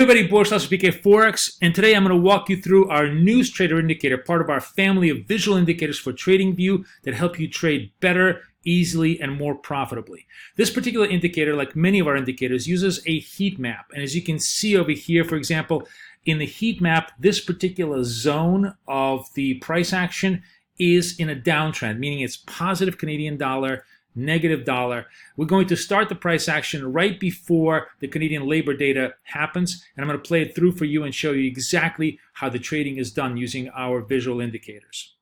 Everybody, Boris BK Forex, and today I'm going to walk you through our news trader indicator, part of our family of visual indicators for TradingView that help you trade better, easily, and more profitably. This particular indicator, like many of our indicators, uses a heat map. And as you can see over here, for example, in the heat map, this particular zone of the price action is in a downtrend, meaning it's positive Canadian dollar, negative dollar. We're going to start the price action right before the Canadian labor data happens, and I'm going to play it through for you and show you exactly how the trading is done using our visual indicators.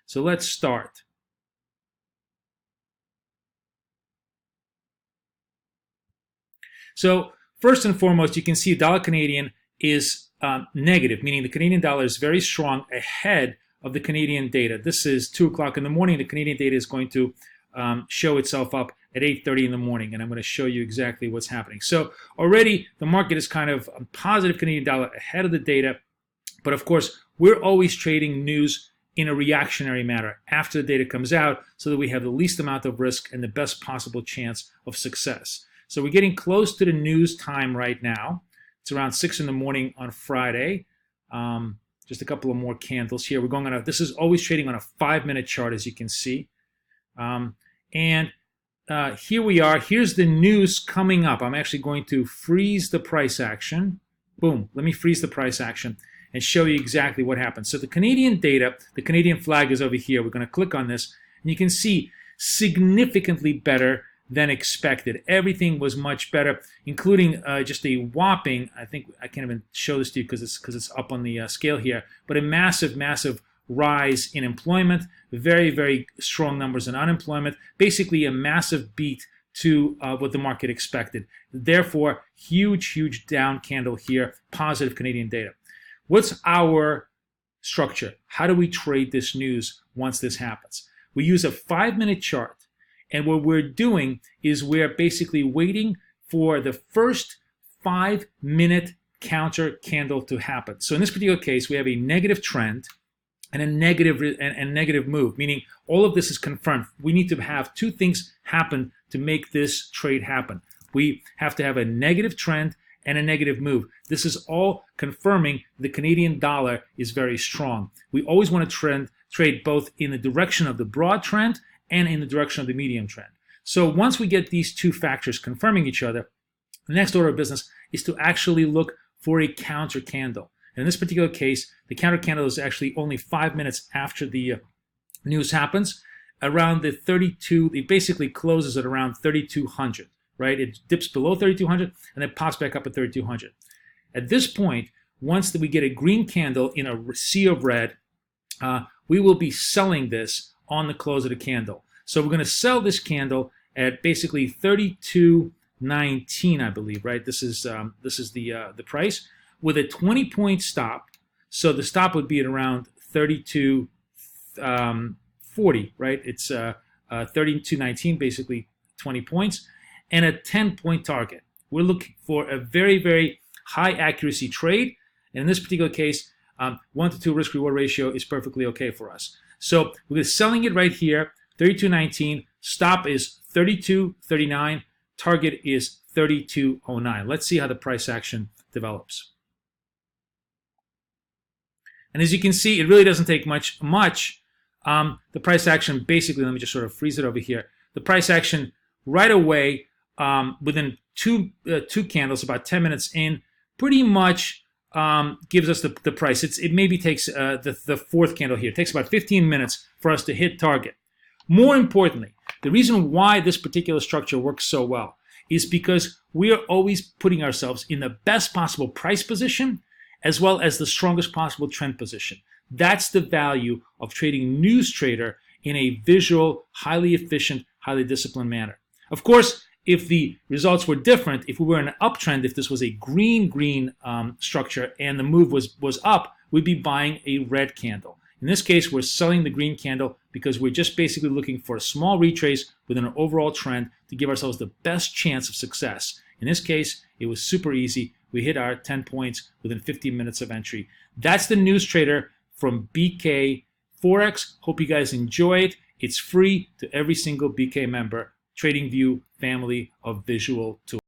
So let's start. So first and foremost, you can see dollar Canadian is negative, meaning the Canadian dollar is very strong ahead of the Canadian data. This is 2 o'clock in the morning. The Canadian data is going to show itself up at 8:30 in the morning, and I'm going to show you exactly what's happening. So already the market is kind of a positive Canadian dollar ahead of the data, but of course we're always trading news in a reactionary manner after the data comes out so that we have the least amount of risk and the best possible chance of success. So we're getting close to the news time right now. It's around 6 in the morning on Friday. Just a couple of more candles here. We're going on this is always trading on a 5-minute chart, as you can see. Here we are. Here's the news coming up. I'm actually going to freeze the price action. Boom. Let me freeze the price action and show you exactly what happens. So the Canadian data, the Canadian flag is over here. We're going to click on this, and you can see significantly better than expected. Everything was much better, including just a whopping, I think I can't even show this to you because it's up on the scale here, but a massive rise in employment, very, very strong numbers in unemployment, basically a massive beat to what the market expected. Therefore, huge down candle here, positive Canadian data. What's our structure? How do we trade this news once this happens? We use a 5-minute chart, and what we're doing is we're basically waiting for the first 5-minute counter candle to happen. So in this particular case, we have a negative trend and a negative move, meaning all of this is confirmed. We need to have two things happen to make this trade happen. We have to have a negative trend and a negative move. This is all confirming the Canadian dollar is very strong. We always want to trade both in the direction of the broad trend and in the direction of the medium trend. So once we get these two factors confirming each other, the next order of business is to actually look for a counter candle. In this particular case, the counter candle is actually only 5 minutes after the news happens, around the 32. It basically closes at around 3,200, right? It dips below 3,200 and then pops back up at 3,200. At this point, once we get a green candle in a sea of red, we will be selling this on the close of the candle. So we're going to sell this candle at basically 32.19, I believe, right? This is the price, with a 20-point stop. So the stop would be at around 32.40, right? It's 32.19, basically 20 points, and a 10-point target. We're looking for a very high accuracy trade, and in this particular case, 1 to 2 risk reward ratio is perfectly okay for us. So we're selling it right here, 32.19. Stop is 32.39. Target is 32.09. Let's see how the price action develops. And as you can see, it really doesn't take much. The price action basically, let me just sort of freeze it over here. The price action right away, within two candles, about 10 minutes in, pretty much gives us the price. It maybe takes the fourth candle here. It takes about 15 minutes for us to hit target. More importantly, the reason why this particular structure works so well is because we are always putting ourselves in the best possible price position as well as the strongest possible trend position. That's the value of trading news trader in a visual, highly efficient, highly disciplined manner. Of course, if the results were different, if we were in an uptrend, if this was a green structure and the move was up, we'd be buying a red candle. In this case, we're selling the green candle because we're just basically looking for a small retrace within an overall trend to give ourselves the best chance of success. In this case, it was super easy. We hit our 10 points within 15 minutes of entry. That's the news trader from BK Forex. Hope you guys enjoy it. It's free to every single BK member. TradingView family of visual tools.